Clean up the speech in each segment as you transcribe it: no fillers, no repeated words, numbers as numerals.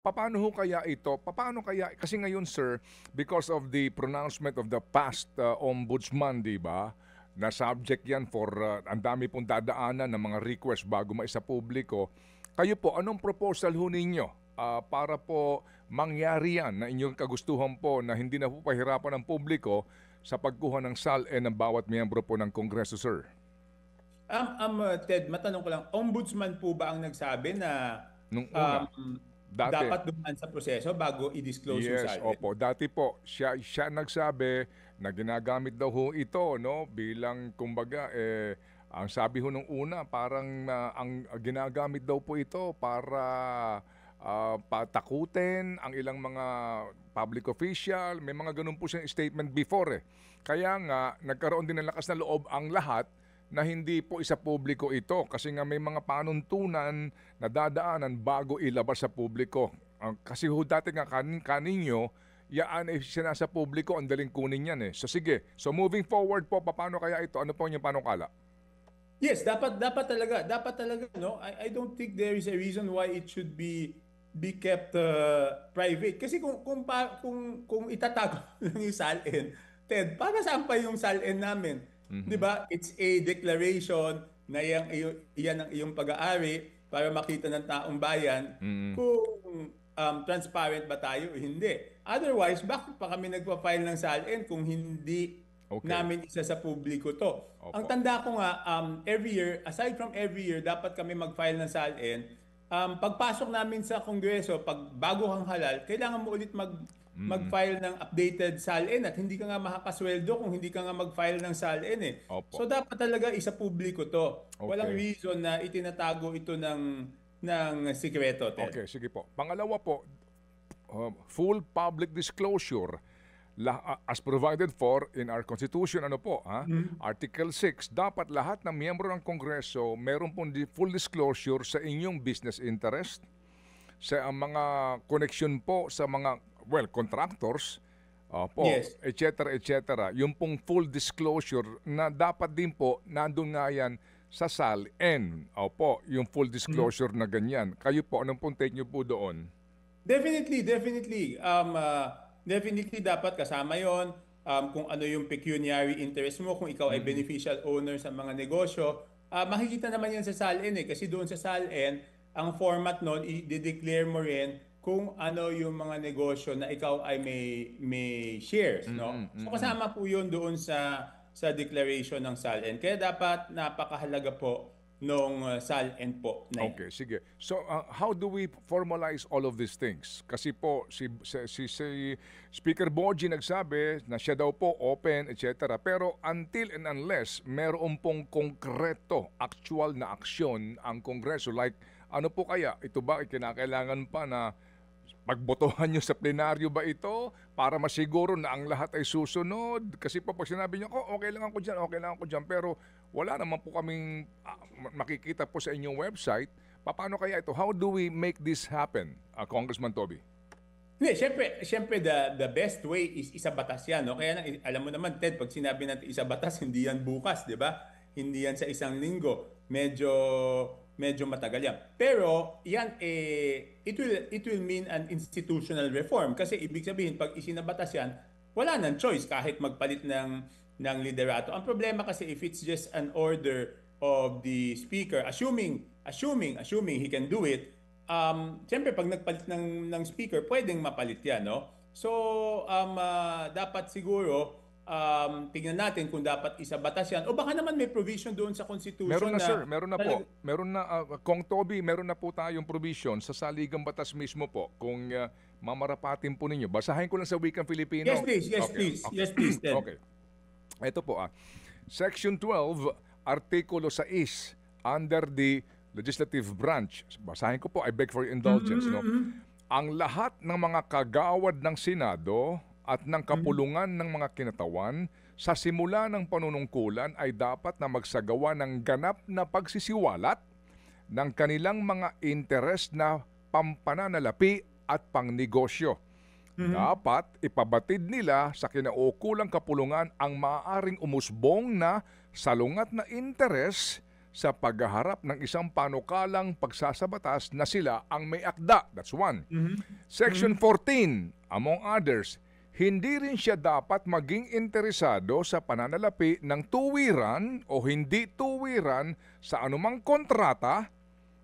Papaano ho kaya ito? Papaano kaya kasi ngayon sir, because of the pronouncement of the past ombudsman, 'di ba? Na subject 'yan for ang dami pong dadaanan ng mga request bago maisapubliko. Kayo po, anong proposal ho ninyo para po mangyari 'yan na inyong kagustuhan po na hindi na po pahirapan ng publiko sa pagkuha ng SALN ng bawat miyembro po ng Kongreso, sir? Ted, matanong ko lang, ombudsman po ba ang nagsabi na Nung una, um, dati. dapat dumaan sa proseso bago i-disclose yung Yes, salin? opo. Dati po, siya nagsabi na ginagamit daw ho ito, no, bilang kumbaga ang sabi ho nung una parang ang ginagamit daw po ito para patakutin ang ilang mga public official, may mga ganun po siyang statement before eh. Kaya nga nagkaroon din ng lakas na loob ang lahat na hindi po isa publiko ito kasi nga may mga panuntunan na dadaanan bago ilabas sa publiko. Kasi ho dati nga kaninyo, yaan eh sinasa publiko, ang daling kunin yan eh. So sige, so moving forward po, paano kaya ito? Ano po yung panukala? Yes, dapat talaga no. I don't think there is a reason why it should be kept private. Kasi kung itatago lang yung salin, Ted, para saan pa yung salin namin? 'Di ba? It's a declaration na iyan ang iyong pag-aari para makita ng taong bayan Mm, kung transparent ba tayo o hindi. Otherwise, bakit pa kami nagpa-file ng salin kung hindi okay, namin isa sa publiko to? Ang opo. tanda ko nga, every year, aside from every year, dapat kami mag-file ng SALN. Pagpasok namin sa Kongreso, pag bago kang halal, kailangan mo ulit Mm, mag-file ng updated SALN at hindi ka nga makakasweldo kung hindi ka nga mag-file ng SALN eh. opo. So dapat talaga isa publiko to. Walang Okay. reason na itinatago ito ng sikreto, Ted. Okay, sige po. Pangalawa po, full public disclosure as provided for in our Constitution, ano po, ha? Article 6, dapat lahat ng miyembro ng Kongreso meron pong full disclosure sa inyong business interest, sa mga connection po sa mga, well, contractors, po, Yes. etc. Yung pong full disclosure na dapat din po, nandun nga yan sa SALN. Opo, yung full disclosure na ganyan. Kayo po, anong pong take nyo po doon? Definitely dapat kasama 'yon. Kung ano yung pecuniary interest mo, kung ikaw ay Mm-mm. beneficial owner sa mga negosyo, makikita naman 'yan sa SALN eh kasi doon sa SALN, ang format noon i-declare mo rin kung ano yung mga negosyo na ikaw ay may shares, no? Mm-mm. So Mm-mm. kasama po 'yun doon sa declaration ng SALN. Kaya dapat napakahalaga po nung SALN po na 'yan. Okay, sige. So, how do we formalize all of these things? Kasi po, si Speaker Boji nagsabi na siya daw po open, etc. Pero until and unless meron pong konkreto, actual na aksyon ang Kongreso, like ano po kaya? Ito ba ay kinakailangan pa na pagbotohan nyo sa plenaryo ba ito para masiguro na ang lahat ay susunod? Kasi po pag sinabi nyo, okay lang ako dyan, okay lang ako dyan, pero wala naman po kaming makikita po sa inyong website. Paano kaya ito? How do we make this happen, Congressman Toby? Hindi, syempre the best way is isabatas yan. No? Kaya alam mo naman, Ted, pag sinabi natin isabatas, hindi yan bukas, di ba? Hindi yan sa isang linggo. Medyo matagal yan. Pero yan, it will mean an institutional reform. Kasi ibig sabihin, pag isinabatas yan, wala nang choice kahit magpalit ng liderato. Ang problema kasi if it's just an order of the speaker, assuming he can do it, siyempre pag nagpalit ng speaker, pwedeng mapalit yan, no? So, dapat siguro, tingnan natin kung dapat isa batas yan. O baka naman may provision doon sa Meron Constitution na sir, na meron na po. talagang Meron na, Kong Toby, meron na po tayong provision sa saligang batas mismo po. Kung mamarapatin po ninyo. Basahin ko lang sa wikang Filipino. yes please, yes Okay, please, okay. yes please, Ted. Okay. Ito po Section 12, Artikulo 6, under the legislative branch. Basahin ko po, I beg for your indulgence. No? Ang lahat ng mga kagawad ng Senado at ng kapulungan ng mga kinatawan sa simula ng panunungkulan ay dapat na magsagawa ng ganap na pagsisiwalat ng kanilang mga interes na pampananalapi at pangnegosyo. Dapat ipabatid nila sa kinaukulang kapulungan ang maaaring umusbong na salungat na interes sa paghaharap ng isang panukalang pagsasabatas na sila ang may akda. That's one. Section 14, among others, hindi rin siya dapat maging interesado sa pananalapi ng tuwiran o hindi tuwiran sa anumang kontrata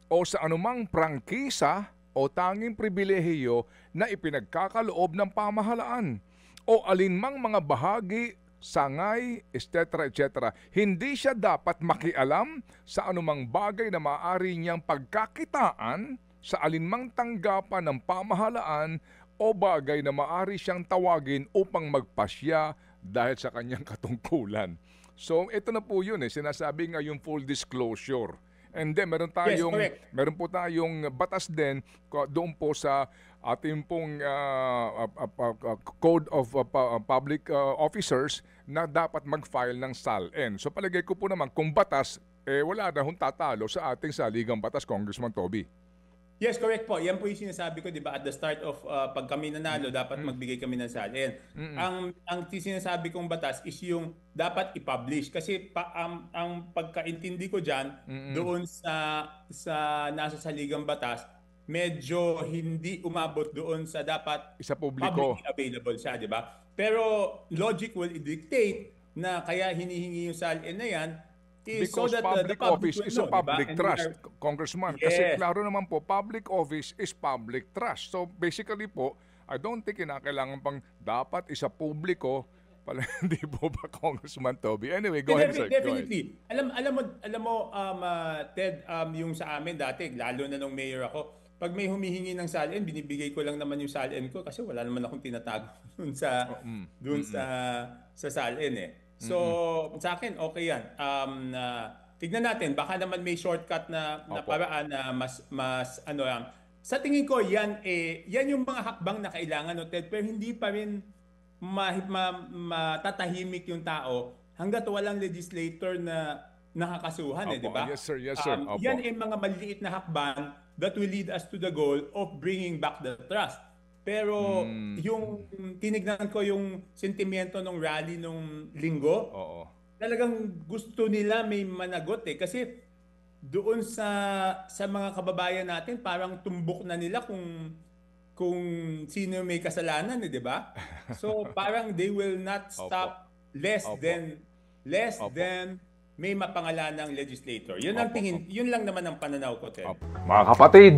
o sa anumang prangkisa o tanging pribilehiyo na ipinagkakaloob ng pamahalaan o alinmang mga bahagi, sangay, etc. etc. Hindi siya dapat makialam sa anumang bagay na maaari niyang pagkakitaan sa alinmang tanggapan ng pamahalaan o bagay na maaari siyang tawagin upang magpasya dahil sa kanyang katungkulan. So ito na po yun sinasabi nga yung full disclosure. And then meron po tayong batas din doon po sa ating pong Code of Public Officers na dapat mag-file ng SALN. So palagay ko po naman kung batas, wala na hong tatalo sa ating saligang batas, Congressman Toby. Yes, correct po. Yan po yung sinasabi ko, di ba, at the start of pag kami nanalo, dapat magbigay kami ng SALN. Ang sinasabi kong batas is yung dapat i-publish. Kasi ang pagkaintindi ko dyan, doon sa nasa saligang batas, medyo hindi umabot doon sa dapat isa publiko publicly available siya, di ba? Pero logic will dictate na kaya hinihingi yung SALN na yan because so that public office is a public trust, Congressman. Yes. Kasi klaro naman po, public office is public trust. So basically po, I don't think kinakailangan pang dapat isa publiko pala, hindi po ba, Congressman Toby? Anyway, go ahead, sir. Definitely. Alam mo, Ted, yung sa amin dati, lalo na nung mayor ako, pag may humihingi ng SALN, binibigay ko lang naman yung SALN ko kasi wala naman akong tinatago dun sa SALN So, sa akin, okay yan. Tignan natin, baka naman may shortcut na paraan na mas sa tingin ko, yan yung mga hakbang na kailangan, no, Ted, pero hindi pa rin matatahimik yung tao hanggat walang legislator na nakakasuhan, di ba? Yes, sir. Yan ay mga maliliit na hakbang that will lead us to the goal of bringing back the trust. Pero yung tinignan ko yung sentimiento ng rally nung linggo, talagang gusto nila may managot kasi doon sa mga kababayan natin parang tumbok na nila kung sino may kasalanan, di ba? So parang they will not stop less than may mapangalanang legislator. Yun ang tingin, yun lang naman ang pananaw ko, Ted. Mga kapatid,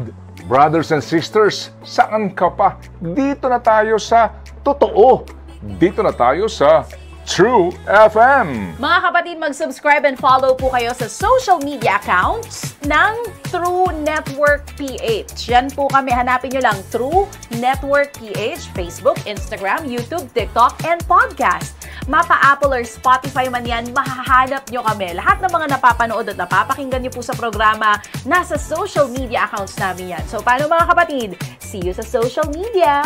brothers and sisters, saan ka pa? Dito na tayo sa totoo. Dito na tayo sa True FM. Mga kapatid, mag-subscribe and follow po kayo sa social media accounts ng True Network PH. Yan po kami, hanapin nyo lang True Network PH, Facebook, Instagram, YouTube, TikTok, and podcast. Mapa Apple or Spotify man yan, mahahanap nyo kami. Lahat ng mga napapanood at napapakinggan nyo po sa programa, nasa social media accounts namin yan. So, paano mga kapatid? See you sa social media!